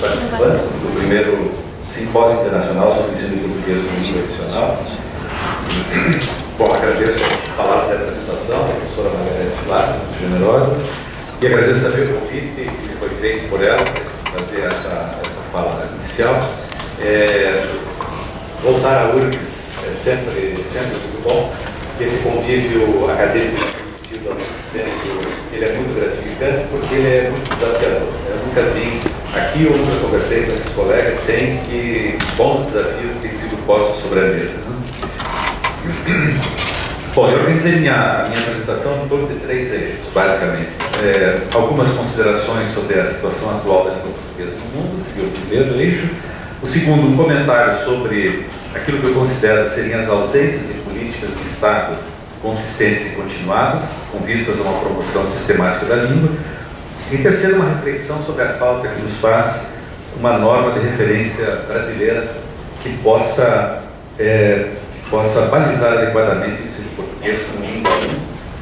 participantes do primeiro Simpósio Internacional sobre Ensino de Português como Língua Adicional. Bom, agradeço as palavras de apresentação da professora Margarete Flávio, muito generosas, e agradeço também o convite que foi feito por ela para fazer essa fala inicial. Voltar à URGS é sempre muito bom. Esse convívio acadêmico ele é muito gratificante porque ele é muito desafiador. Eu nunca vim aqui ou nunca conversei com esses colegas sem que bons desafios tenham sido postos sobre a mesa. Bom, eu organizei minha apresentação em torno de 3 eixos, basicamente. Algumas considerações sobre a situação atual da língua portuguesa no mundo, seria o primeiro eixo. O segundo, um comentário sobre aquilo que eu considero seriam as ausências de políticas de Estado consistentes e continuadas, com vistas a uma promoção sistemática da língua. Em terceiro, uma reflexão sobre a falta que nos faz uma norma de referência brasileira que possa balizar adequadamente o ensino de português como língua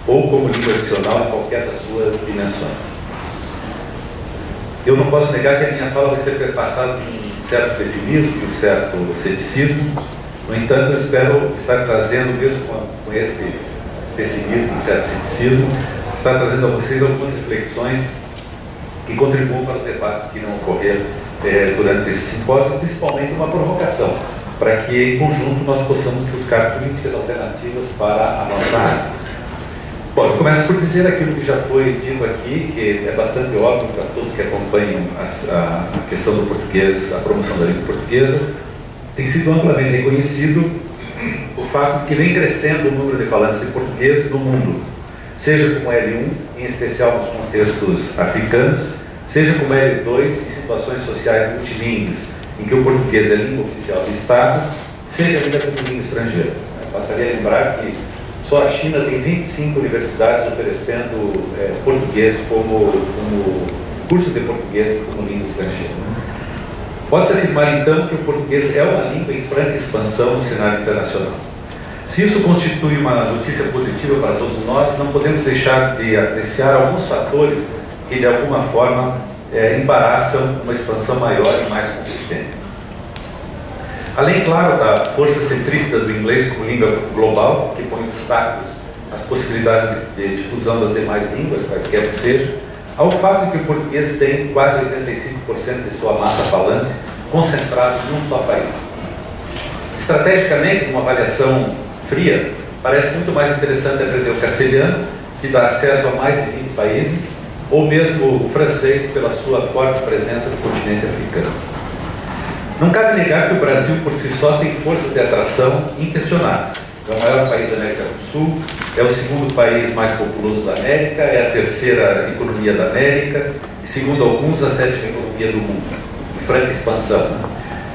ou como língua adicional em qualquer das suas dimensões. Eu não posso negar que a minha fala vai ser perpassada de um certo pessimismo e um certo ceticismo. No entanto, eu espero estar trazendo, mesmo com esse pessimismo e certo ceticismo, estar trazendo a vocês algumas reflexões que contribuam para os debates que irão ocorrer durante esse simpósio, principalmente uma provocação, para que, em conjunto, nós possamos buscar políticas alternativas para a nossa área. Bom, eu começo por dizer aquilo que já foi dito aqui, que é bastante óbvio para todos que acompanham a questão do português, a promoção da língua portuguesa. Tem sido amplamente reconhecido o fato de que vem crescendo o número de falantes de português no mundo, seja como L1, em especial nos contextos africanos, seja como L2, em situações sociais multilingües, em que o português é língua oficial do Estado, seja ainda como língua estrangeira. Bastaria lembrar que só a China tem 25 universidades oferecendo português como curso de português como língua estrangeira. Pode-se afirmar, então, que o português é uma língua em franca expansão no cenário internacional. Se isso constitui uma notícia positiva para todos nós, não podemos deixar de apreciar alguns fatores que, de alguma forma, embaraçam uma expansão maior e mais consistente. Além, claro, da força centrípeta do inglês como língua global, que põe obstáculos às possibilidades de difusão das demais línguas, quaisquer que sejam, há o fato de que o português tem quase 85% de sua massa falante concentrado num só país. Estrategicamente, numa avaliação fria, parece muito mais interessante aprender o castelhano, que dá acesso a mais de 20 países, ou mesmo o francês pela sua forte presença no continente africano. Não cabe negar que o Brasil por si só tem forças de atração inquestionáveis. É o maior país da América do Sul, é o segundo país mais populoso da América, é a terceira economia da América e, segundo alguns, a 7ª economia do mundo, em franca expansão.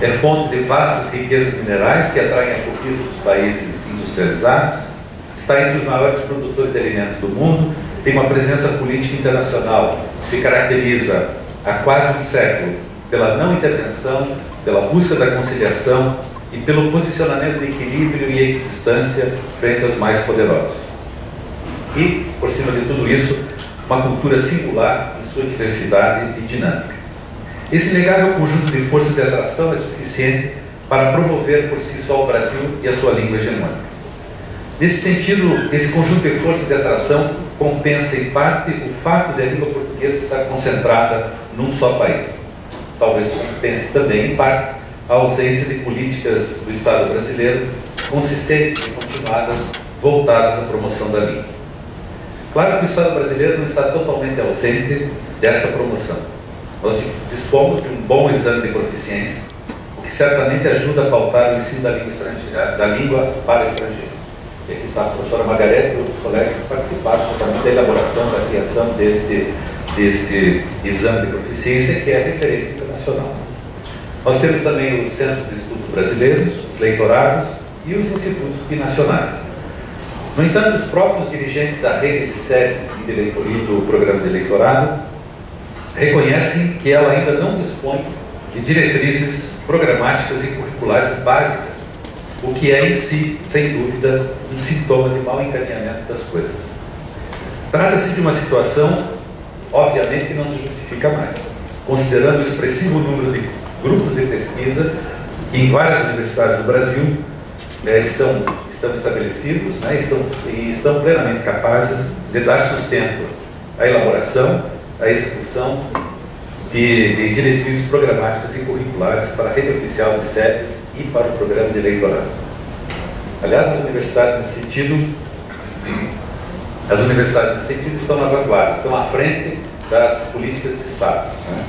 É fonte de vastas riquezas minerais que atraem a conquista dos países industrializados, está entre os maiores produtores de alimentos do mundo, tem uma presença política internacional que se caracteriza há quase um século pela não intervenção, pela busca da conciliação e pelo posicionamento de equilíbrio e equidistância frente aos mais poderosos. E, por cima de tudo isso, uma cultura singular em sua diversidade e dinâmica. Esse inegável conjunto de forças de atração é suficiente para promover por si só o Brasil e a sua língua hegemônica. Nesse sentido, esse conjunto de forças de atração compensa em parte o fato de a língua portuguesa estar concentrada num só país. Talvez compense também, em parte, a ausência de políticas do Estado brasileiro consistentes e continuadas voltadas à promoção da língua. Claro que o Estado brasileiro não está totalmente ausente dessa promoção. Nós dispomos de um bom exame de proficiência, o que certamente ajuda a pautar o ensino da língua para estrangeiros. E aqui está a professora Margarete e outros colegas que participaram certamente da elaboração, da criação desse exame de proficiência, que é a referência internacional. Nós temos também os Centros de Estudos Brasileiros, os leitorados e os institutos binacionais. No entanto, os próprios dirigentes da rede de sedes e de leitoria do programa de leitorado reconhecem que ela ainda não dispõe de diretrizes programáticas e curriculares básicas, o que é em si, sem dúvida, um sintoma de mau encaminhamento das coisas. Trata-se de uma situação, obviamente, que não se justifica mais. considerando o expressivo número de grupos de pesquisa que em várias universidades do Brasil estão estabelecidos, né, estão plenamente capazes de dar sustento à elaboração, à execução de diretrizes programáticas e curriculares para a rede oficial de SEDES e para o programa de eleitorado. Aliás, as universidades nesse sentido estão na vanguarda, estão à frente das políticas de Estado, né?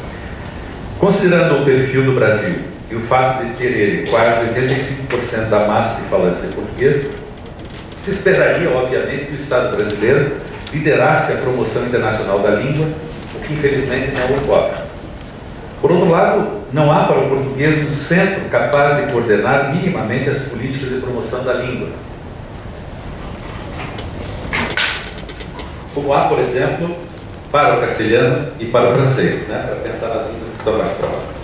Considerando o perfil do Brasil e o fato de ter ele quase 85% da massa de falantes de português, se esperaria, obviamente, que o Estado brasileiro liderasse a promoção internacional da língua, o que infelizmente não ocorre. Por outro lado, não há para o português um centro capaz de coordenar minimamente as políticas de promoção da língua. Como há, por exemplo, para o castelhano e para o francês, né, para pensar nas línguas que estão mais próximas.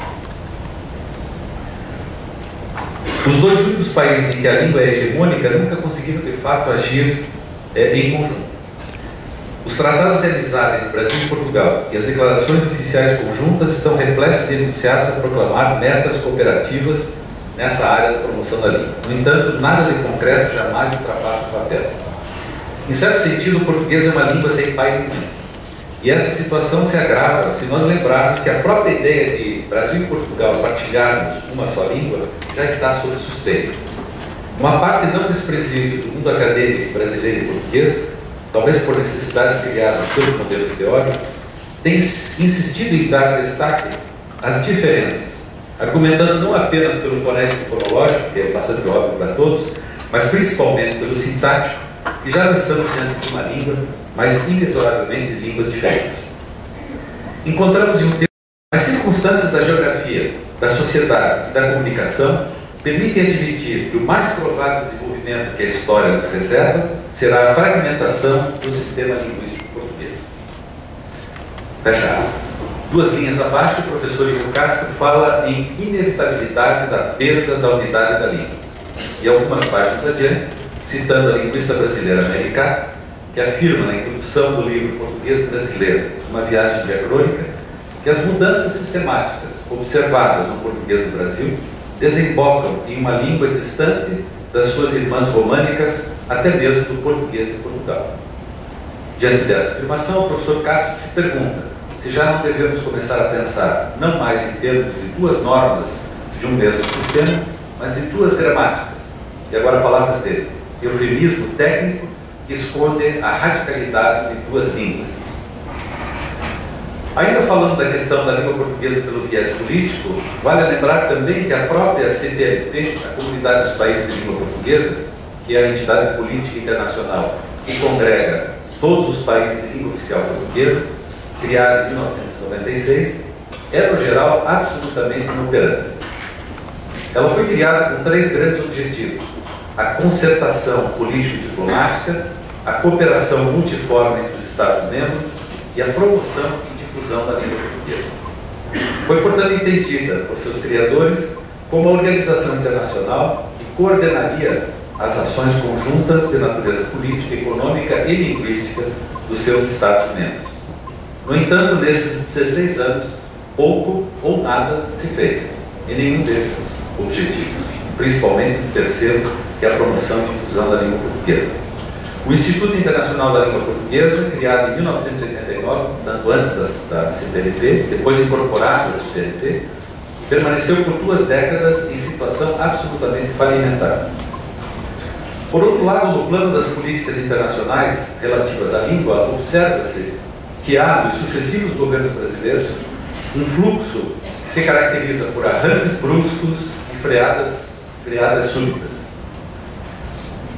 Os dois únicos países em que a língua é hegemônica nunca conseguiram, de fato, agir em conjunto. Os tratados realizados entre Brasil e Portugal e as declarações oficiais conjuntas estão repletos de enunciados a proclamar metas cooperativas nessa área da promoção da língua. No entanto, nada de concreto jamais ultrapassa o papel. Em certo sentido, o português é uma língua sem pai nem mãe. E essa situação se agrava se nós lembrarmos que a própria ideia de Brasil e Portugal partilharmos uma só língua já está sob suspeita. Uma parte não desprezível do mundo acadêmico brasileiro e português, talvez por necessidades criadas pelos modelos teóricos, tem insistido em dar destaque às diferenças, argumentando não apenas pelo fonético e fonológico, que é bastante óbvio para todos, mas principalmente pelo sintático, que já não estamos diante de uma língua, mas inexoravelmente línguas diferentes. Encontramos em um tempo as circunstâncias da geografia, da sociedade e da comunicação permitem admitir que o mais provável desenvolvimento que a história nos reserva será a fragmentação do sistema linguístico português. Fecha aspas. Duas linhas abaixo, o professor Ivo Castro fala em inevitabilidade da perda da unidade da língua. E algumas páginas adiante, citando a linguista brasileira Americana, que afirma na introdução do livro Português Brasileiro, uma viagem diacrônica, que as mudanças sistemáticas observadas no português do Brasil desembocam em uma língua distante das suas irmãs românicas, até mesmo do português de Portugal. Diante dessa afirmação, o professor Castro se pergunta se já não devemos começar a pensar não mais em termos de duas normas de um mesmo sistema, mas de duas gramáticas, e agora palavras dele, eufemismo técnico que esconde a radicalidade de duas línguas. Ainda falando da questão da língua portuguesa pelo viés político, vale lembrar também que a própria CPLP, a Comunidade dos Países de Língua Portuguesa, que é a entidade política internacional que congrega todos os países de língua oficial portuguesa, criada em 1996, é, no geral, absolutamente inoperante. Ela foi criada com três grandes objetivos: a concertação político-diplomática, a cooperação multiforme entre os Estados-membros e a promoção e difusão da língua portuguesa. Foi, portanto, entendida por seus criadores como uma organização internacional que coordenaria as ações conjuntas de natureza política, econômica e linguística dos seus Estados-membros. No entanto, nesses 16 anos, pouco ou nada se fez em nenhum desses objetivos, principalmente no terceiro, que é a promoção e difusão da língua portuguesa. O Instituto Internacional da Língua Portuguesa, criado em 1989, tanto antes da CPLP, depois incorporado à CPLP, permaneceu por 2 décadas em situação absolutamente falimentar. Por outro lado, no plano das políticas internacionais relativas à língua, observa-se que há, nos sucessivos governos brasileiros, um fluxo que se caracteriza por arranques bruscos e freadas súbitas.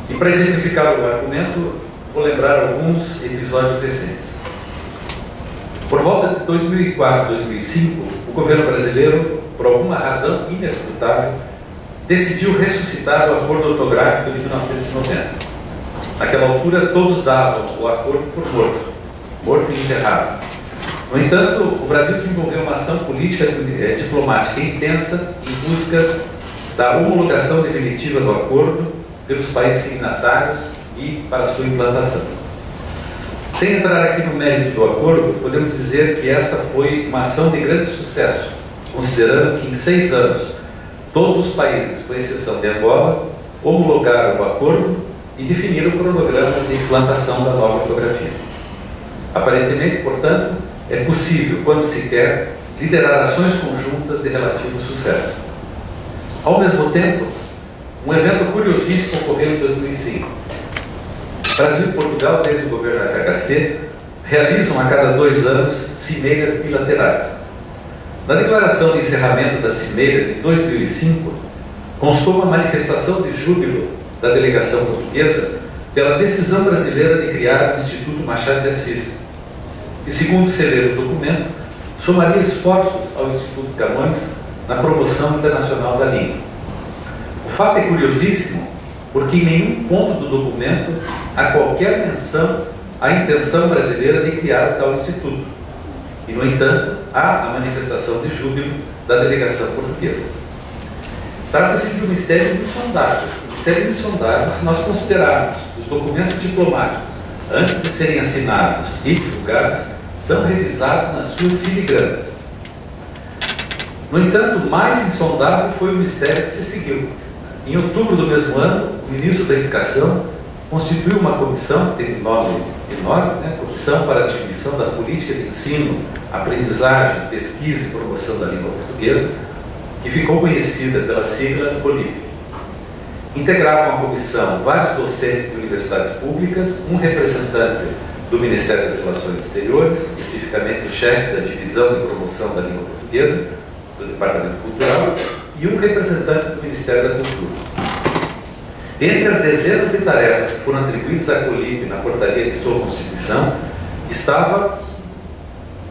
E para exemplificar o argumento, vou lembrar alguns episódios recentes. Por volta de 2004 e 2005, o governo brasileiro, por alguma razão inescrutável, decidiu ressuscitar o acordo ortográfico de 1990. Naquela altura, todos davam o acordo por morto e enterrado. No entanto, o Brasil desenvolveu uma ação política diplomática intensa em busca da homologação definitiva do acordo pelos países signatários e para sua implantação. Sem entrar aqui no mérito do acordo, podemos dizer que esta foi uma ação de grande sucesso, considerando que em 6 anos, todos os países, com exceção de Angola, homologaram o acordo e definiram cronogramas de implantação da nova ortografia. Aparentemente, portanto, é possível, quando se quer, liderar ações conjuntas de relativo sucesso. Ao mesmo tempo, um evento curiosíssimo ocorreu em 2005. Brasil e Portugal, desde o governo FHC, realizam a cada 2 anos cimeiras bilaterais. Na declaração de encerramento da cimeira de 2005, constou uma manifestação de júbilo da delegação portuguesa pela decisão brasileira de criar o Instituto Machado de Assis, e, segundo se lê no documento, somaria esforços ao Instituto Camões na promoção internacional da língua. O fato é curiosíssimo porque em nenhum ponto do documento há qualquer menção à intenção brasileira de criar o tal instituto. E, no entanto, há a manifestação de júbilo da delegação portuguesa. Trata-se de um mistério insondável. Mistério insondável se nós considerarmos os documentos diplomáticos, antes de serem assinados e divulgados, são revisados nas suas filigranas. No entanto, mais insondável foi o mistério que se seguiu. Em outubro do mesmo ano, o ministro da Educação constituiu uma comissão, que tem um nome enorme, Comissão para a Definição da Política de Ensino, Aprendizagem, Pesquisa e Promoção da Língua Portuguesa, que ficou conhecida pela sigla COLIP. Integravam a comissão vários docentes de universidades públicas, um representante do Ministério das Relações Exteriores, especificamente o chefe da Divisão de Promoção da Língua Portuguesa, do Departamento Cultural, e um representante do Ministério da Cultura. Entre as dezenas de tarefas que foram atribuídas à COLIP na portaria de sua constituição, estava,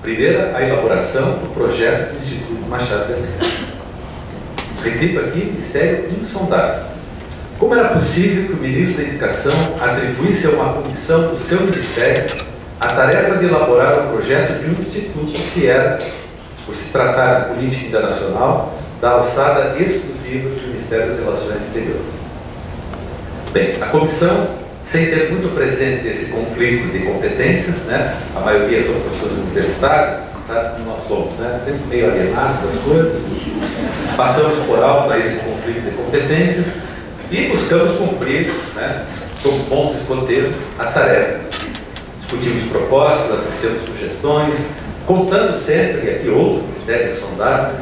primeira, a elaboração do projeto do Instituto Machado de Assis. Repito aqui, mistério insondável. Como era possível que o ministro da Educação atribuísse a uma comissão do seu ministério a tarefa de elaborar o projeto de um instituto que era, por se tratar de política internacional, da alçada exclusiva do Ministério das Relações Exteriores? Bem, a comissão, sem ter muito presente esse conflito de competências, a maioria são professores universitários, sabe como nós somos, sempre meio alienados das coisas, passamos por alto a esse conflito de competências e buscamos cumprir, como bons escoteiros, a tarefa. Discutimos propostas, apreciamos sugestões, contando sempre, aqui outro mistério sondável,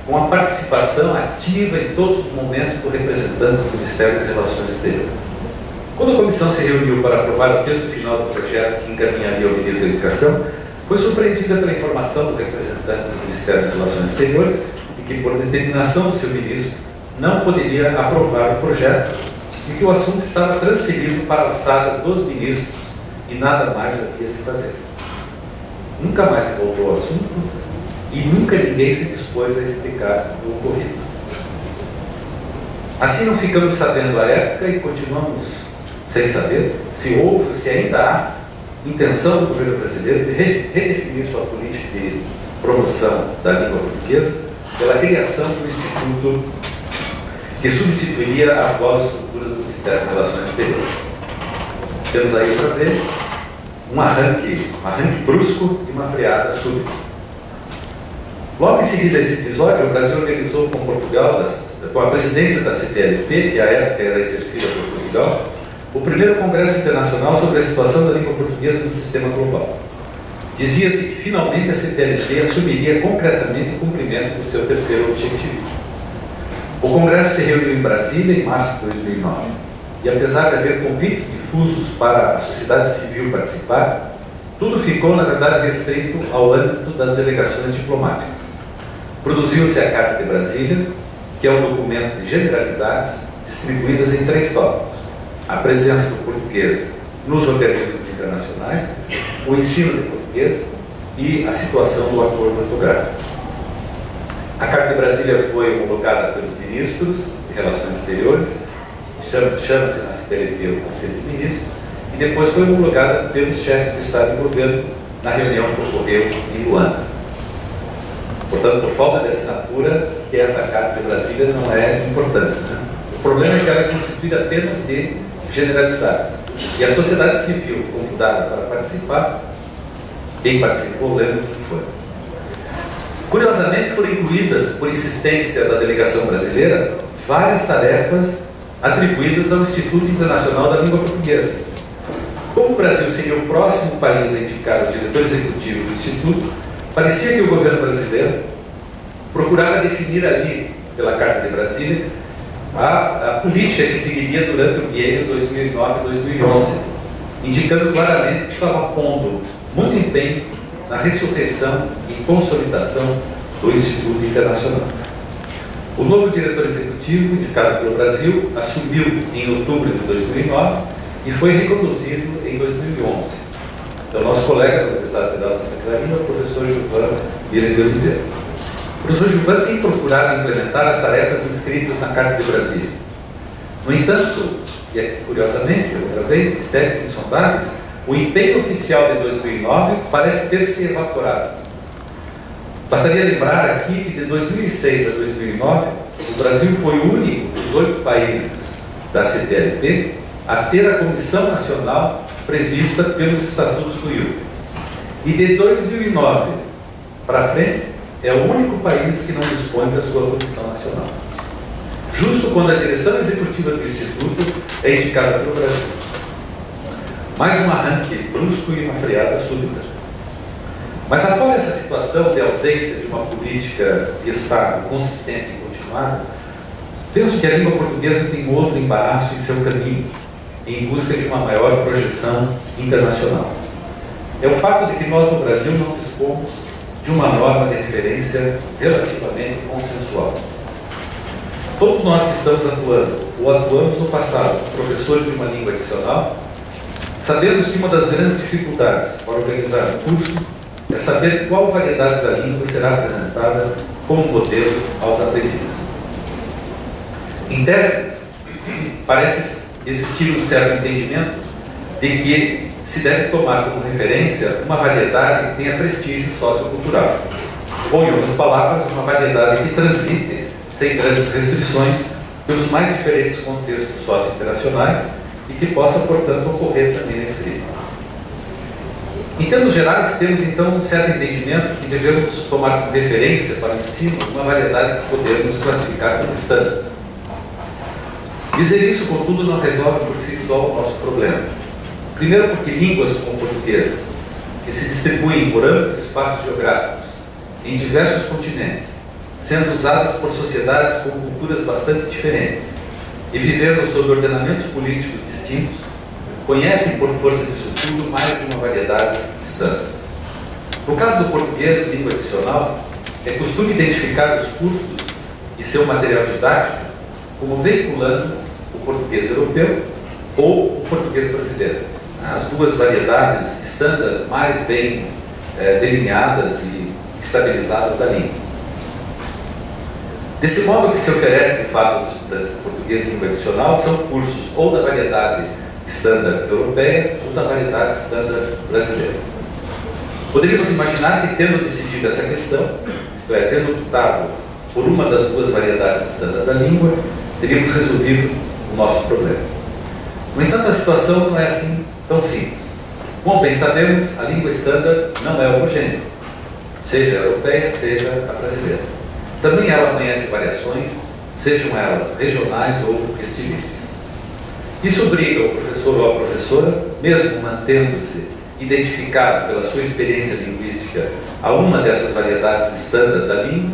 com a participação ativa em todos os momentos do representante do Ministério das Relações Exteriores. Quando a comissão se reuniu para aprovar o texto final do projeto que encaminharia ao ministro da Educação, foi surpreendida pela informação do representante do Ministério das Relações Exteriores de que, por determinação do seu ministro, não poderia aprovar o projeto e que o assunto estava transferido para a alçada dos ministros e nada mais havia a se fazer. Nunca mais se voltou ao assunto e nunca ninguém se dispôs a explicar o ocorrido. Assim não ficamos sabendo a época e continuamos sem saber se houve ou se ainda há intenção do governo brasileiro de redefinir sua política de promoção da língua portuguesa pela criação do Instituto que substituiria a atual estrutura do Ministério das Relações Exteriores. Temos aí outra vez um arranque brusco e uma freada súbita. Logo em seguida a esse episódio, o Brasil organizou com Portugal, com a presidência da CPLP, que à época era exercida por Portugal, o primeiro Congresso Internacional sobre a situação da língua portuguesa no sistema global. Dizia-se que finalmente a CPLP assumiria concretamente o cumprimento do seu terceiro objetivo. O Congresso se reuniu em Brasília em março de 2009 e, apesar de haver convites difusos para a sociedade civil participar, tudo ficou, na verdade, restrito ao âmbito das delegações diplomáticas. Produziu-se a Carta de Brasília, que é um documento de generalidades distribuídas em 3 tópicos: a presença do português nos organismos internacionais, o ensino de português e a situação do acordo ortográfico. A Carta de Brasília foi homologada pelos ministros de Relações Exteriores, chama-se na CPLP o Conselho de Ministros, e depois foi homologada pelos chefes de Estado e Governo na reunião que ocorreu em Luanda. Portanto, por falta de assinatura, que essa Carta de Brasília não é importante. O problema é que ela é constituída apenas de generalidades. E a sociedade civil convidada para participar, quem participou, lembra que foi. Curiosamente, foram incluídas, por insistência da delegação brasileira, várias tarefas atribuídas ao Instituto Internacional da Língua Portuguesa. Como o Brasil seria o próximo país a indicar o diretor executivo do Instituto, parecia que o governo brasileiro procurava definir ali, pela Carta de Brasília, a política que seguiria durante o biênio 2009-2011, indicando claramente que estava pondo muito empenho na ressurreição e consolidação do Instituto Internacional. O novo diretor executivo, indicado pelo Brasil, assumiu em outubro de 2009 e foi reconduzido em 2011. Então, nosso colega da Universidade Federal de Santa Catarina, o professor Gilvan Miranda de Oliveira. O professor Gilvan tem procurado implementar as tarefas inscritas na Carta de Brasília. No entanto, e é curiosamente, outra vez, mistérios insondáveis, o empenho oficial de 2009 parece ter se evaporado. Bastaria lembrar aqui que de 2006 a 2009, o Brasil foi o único dos 8 países da CTLP a ter a Comissão Nacional prevista pelos Estatutos do IUP. E de 2009 para frente, é o único país que não dispõe da sua Comissão Nacional. Justo quando a direção executiva do Instituto é indicada pelo Brasil. Mais um arranque brusco e uma freada súbita. Mas afora essa situação de ausência de uma política de Estado consistente e continuada, penso que a língua portuguesa tem outro embaraço em seu caminho, em busca de uma maior projeção internacional. É o fato de que nós no Brasil não dispomos de uma norma de referência relativamente consensual. Todos nós que estamos atuando, ou atuamos no passado, professores de uma língua adicional, sabemos que uma das grandes dificuldades para organizar um curso é saber qual variedade da língua será apresentada como modelo aos aprendizes. Em tese, parece existir um certo entendimento de que se deve tomar como referência uma variedade que tenha prestígio sociocultural, ou, em outras palavras, uma variedade que transite sem grandes restrições pelos mais diferentes contextos socio-interacionais e que possa, portanto, ocorrer também na escrita. Em termos gerais, temos então um certo entendimento que devemos tomar como referência para o ensino uma variedade que podemos classificar como standard. Dizer isso, contudo, não resolve por si só o nosso problema. Primeiro porque línguas como o português, que se distribuem por amplos espaços geográficos, em diversos continentes, sendo usadas por sociedades com culturas bastante diferentes e vivendo sob ordenamentos políticos distintos, conhecem por força disso tudo mais de uma variedade standard. No caso do português, língua adicional, é costume identificar os cursos e seu material didático como veiculando o português europeu ou o português brasileiro. As duas variedades standard mais bem delineadas e estabilizadas da língua. Desse modo, o que se oferece, de fato, aos estudantes de português e língua adicional são cursos ou da variedade standard europeia ou da variedade standard brasileira. Poderíamos imaginar que, tendo decidido essa questão, isto é, tendo optado por uma das duas variedades standard da língua, teríamos resolvido o nosso problema. No entanto, a situação não é assim tão simples. Como bem sabemos, a língua standard não é homogênea, seja a europeia, seja a brasileira. Também ela conhece variações, sejam elas regionais ou estilísticas. Isso obriga o professor ou a professora, mesmo mantendo-se identificado pela sua experiência linguística a uma dessas variedades standard da língua,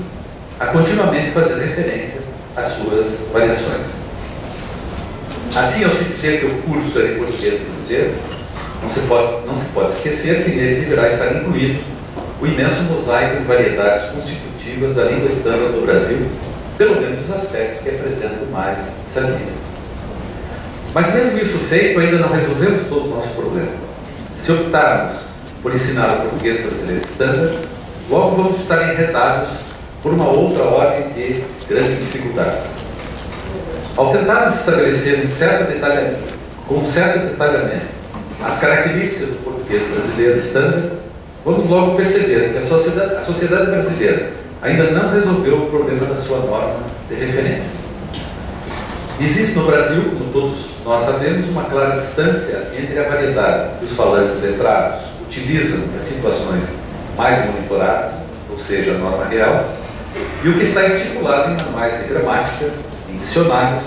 a continuamente fazer referência às suas variações. Assim, ao se dizer que o curso é de português brasileiro, não se pode esquecer que nele deverá estar incluído o imenso mosaico de variedades constitutivas da língua standard do Brasil, pelo menos os aspectos que apresentam mais saliência. Mas mesmo isso feito, ainda não resolvemos todo o nosso problema. Se optarmos por ensinar o português brasileiro standard, logo vamos estar enredados por uma outra ordem de grandes dificuldades. Ao tentarmos estabelecer com um certo detalhamento as características do português brasileiro standard, vamos logo perceber que a sociedade brasileira ainda não resolveu o problema da sua norma de referência. Existe no Brasil, como todos nós sabemos, uma clara distância entre a variedade que os falantes letrados utilizam em situações mais monitoradas, ou seja, a norma real, e o que está estipulado em manuais de gramática, em dicionários,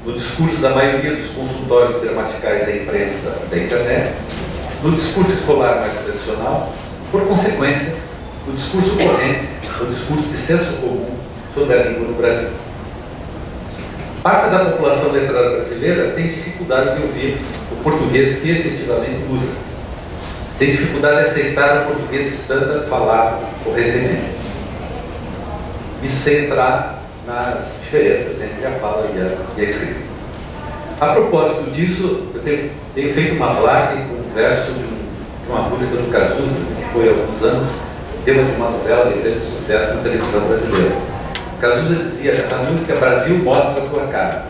no discurso da maioria dos consultórios gramaticais da imprensa da internet, no discurso escolar mais tradicional, por consequência, no discurso corrente, o discurso de senso comum sobre a língua no Brasil. Parte da população letrada brasileira tem dificuldade de ouvir o português que efetivamente usa. Tem dificuldade de aceitar o português standard falado corretamente. Isso sem entrar nas diferenças entre a fala e a escrita. A propósito disso, eu tenho feito uma live com um verso de uma música do Cazuza, que foi há alguns anos tema de uma novela de grande sucesso na televisão brasileira. Cazuza dizia nessa música: Brasil, mostra a tua cara.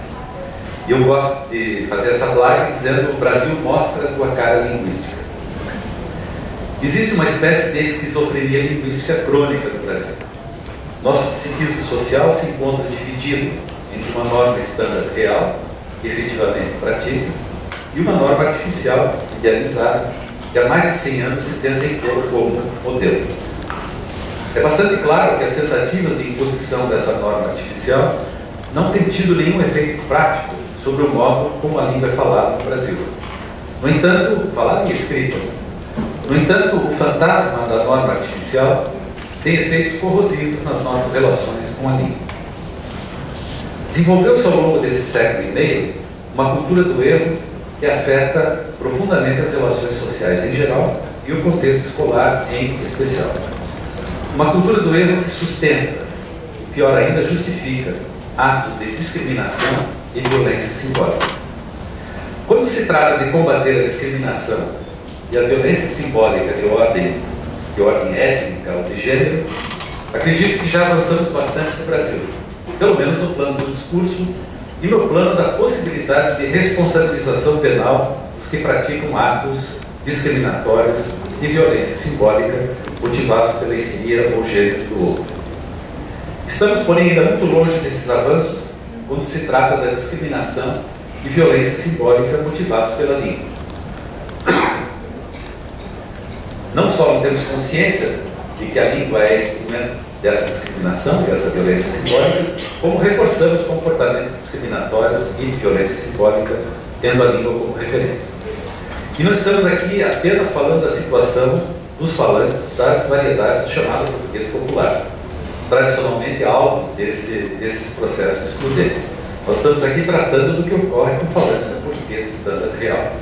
E eu gosto de fazer essa live dizendo: Brasil, mostra a tua cara linguística. Existe uma espécie de esquizofrenia linguística crônica no Brasil. Nosso psiquismo social se encontra dividido entre uma norma estándar real, que efetivamente pratica, e uma norma artificial, idealizada, que há mais de 100 anos se tenta impor como modelo. É bastante claro que as tentativas de imposição dessa norma artificial não têm tido nenhum efeito prático sobre o modo como a língua é falada no Brasil. No entanto, falada e escrita. No entanto, o fantasma da norma artificial tem efeitos corrosivos nas nossas relações com a língua. Desenvolveu-se ao longo desse século e meio uma cultura do erro que afeta profundamente as relações sociais em geral e o contexto escolar em especial. Uma cultura do erro que sustenta, e pior ainda, justifica atos de discriminação e violência simbólica. Quando se trata de combater a discriminação e a violência simbólica de ordem étnica ou de gênero, acredito que já avançamos bastante no Brasil, pelo menos no plano do discurso e no plano da possibilidade de responsabilização penal dos que praticam atos discriminatórios de violência simbólica motivados pela etnia ou gênero do outro. Estamos, porém, ainda muito longe desses avanços quando se trata da discriminação e violência simbólica motivados pela língua. Não só não temos consciência de que a língua é instrumento dessa discriminação, dessa violência simbólica, como reforçamos comportamentos discriminatórios e de violência simbólica, tendo a língua como referência. E nós estamos aqui apenas falando da situação dos falantes das variedades do chamado português popular, tradicionalmente alvos desses processos excludentes. Nós estamos aqui tratando do que ocorre com falantes do português estándar real.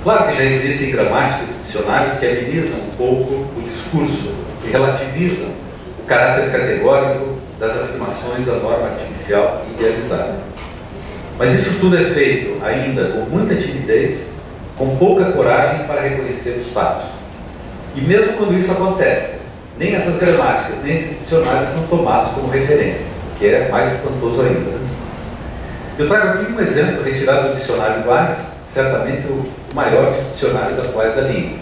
Claro que já existem gramáticas e dicionários que amenizam um pouco o discurso e relativizam o caráter categórico das afirmações da norma artificial idealizada. Mas isso tudo é feito ainda com muita timidez, com pouca coragem para reconhecer os fatos. E mesmo quando isso acontece, nem essas gramáticas, nem esses dicionários são tomados como referência, que é mais espantoso ainda. Eu trago aqui um exemplo retirado do dicionário Vaz, certamente o maior dos dicionários atuais da língua.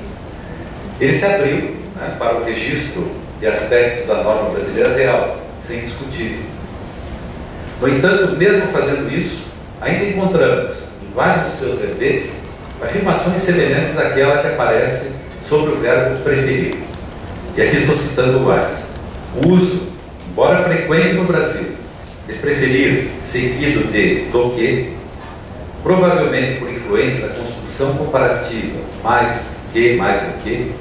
Ele se abriu para o registro de aspectos da norma brasileira real, sem discutir. No entanto, mesmo fazendo isso, ainda encontramos, em vários dos seus verbetes, afirmações semelhantes àquela que aparece sobre o verbo preferir. E aqui estou citando o Vaz. O uso, embora frequente no Brasil, de preferir seguido de do que, provavelmente por influência da construção comparativa, mais do que,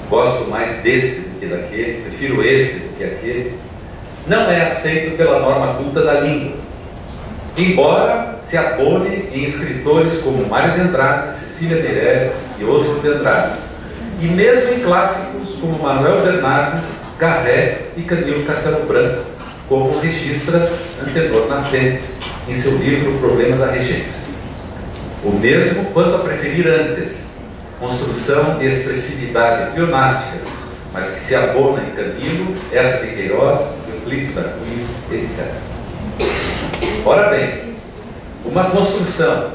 gosto mais deste do que daquele, prefiro este do que aquele, não é aceito pela norma culta da língua, embora se abone em escritores como Mário de Andrade, Cecília Meirelles e Oswald de Andrade, e mesmo em clássicos como Manuel Bernardes, Garré e Camilo Castelo Branco, como registra Antenor Nascentes em seu livro O Problema da Regência. O mesmo quanto a preferir antes, construção de expressividade pleonástica, mas que se abona em Camilo, essa de Queiroz, Euclides da Cunha, etc. Ora bem, uma construção,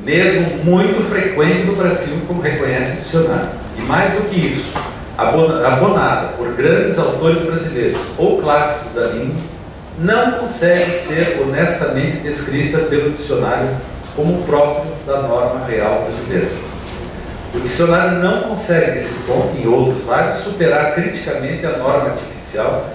mesmo muito frequente no Brasil, como reconhece o dicionário, e mais do que isso, abonada por grandes autores brasileiros ou clássicos da língua, não consegue ser honestamente descrita pelo dicionário como próprio da norma real brasileira. O dicionário não consegue, nesse ponto e em outros vários, superar criticamente a norma artificial